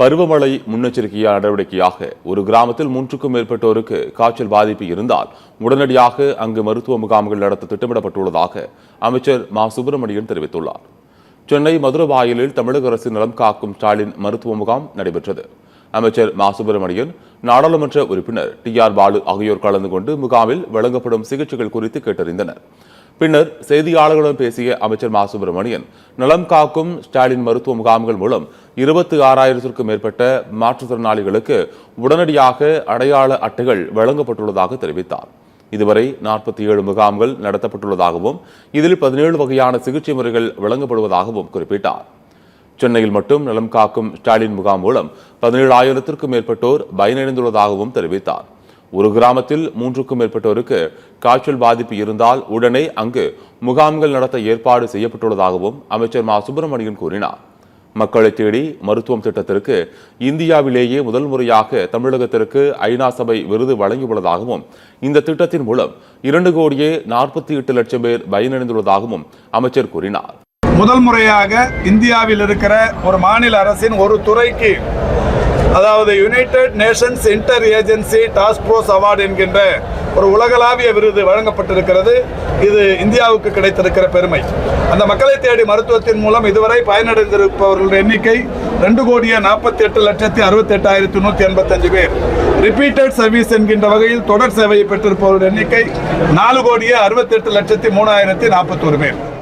பருவமழை முன்னெச்சரிக்கை நடவடிக்கையாக ஒரு கிராமத்தில் 3க்கும் மேற்பட்டோருக்கு காய்ச்சல் பாதிப்பு இருந்தால் உடனடியாக அங்கு மருத்துவ முகாம்கள் நடத்த திட்டமிடப்பட்டுள்ளதாக அமைச்சர் மா சுப்பிரமணியன் தெரிவித்துள்ளார். சென்னை மதுரவாயலில் தமிழக அரசு நலம் காக்கும் ஸ்டாலின் மருத்துவ முகாம் நடைபெற்றது. அமைச்சர் மா சுப்பிரமணியன், நாடாளுமன்ற உறுப்பினர் TR பாலு ஆகியோர் கலந்து கொண்டு முகாமில் வழங்கப்படும் சிகிச்சைகள் குறித்து கேட்டறிந்தனர். பின்னர் செய்தியாளர்களிடம் பேசிய அமைச்சர் மா சுப்பிரமணியன், நலம் காக்கும் ஸ்டாலின் மருத்துவ முகாம்கள் மூலம் 26,000க்கும் மேற்பட்ட மாற்றுத்திறனாளிகளுக்கு உடனடியாக அடையாள அட்டைகள் வழங்கப்பட்டுள்ளதாக தெரிவித்தார். இதுவரை 47 முகாம்கள் நடத்தப்பட்டுள்ளதாகவும் இதில் 17 வகையான சிகிச்சை முறைகள் வழங்கப்படுவதாகவும் குறிப்பிட்டார். சென்னையில் மட்டும் நலம் காக்கும் ஸ்டாலின் முகாம் மூலம் 17,000க்கும் மேற்பட்டோர் பயனடைந்துள்ளதாகவும் தெரிவித்தார். ஒரு கிராமத்தில் 3க்கும் மேற்பட்டோருக்கு காய்ச்சல் பாதிப்பு இருந்தால் உடனே அங்கு முகாம்கள் நடத்த ஏற்பாடு செய்யப்பட்டுள்ளதாகவும் அமைச்சர் மா சுப்பிரமணியன் கூறினார். மக்களை தேடி மருத்துவம் திட்டத்திற்கு இந்தியாவிலேயே முதல் முறையாக தமிழகத்திற்கு ஐநா சபை விருது வழங்கியுள்ளதாகவும் இந்த திட்டத்தின் மூலம் 2,48,00,000 பேர் பயனடைந்துள்ளதாகவும் அமைச்சர் கூறினார். முதல் முறையாக இந்தியாவில் இருக்கிற ஒரு மாநில அரசின் ஒரு துறைக்கு, அதாவது United Nations inter agency task force award என்கின்ற ஒரு உலகளாவிய விருது வழங்கப்பட்டிருக்கிறது. இது இந்தியாவுக்கு கிடைத்திருக்கிற பெருமை. அந்த மக்களை தேடி மருத்துவத்தின் மூலம் இதுவரை பயனடைந்திருப்பவர்கள் எண்ணிக்கை 2,48,68,185 பேர். ரிப்பீட்டட் சர்வீஸ் என்கின்ற வகையில் தொடர் சேவையை பெற்றிருப்பவர்கள் எண்ணிக்கை 4,68,03,041 பேர்.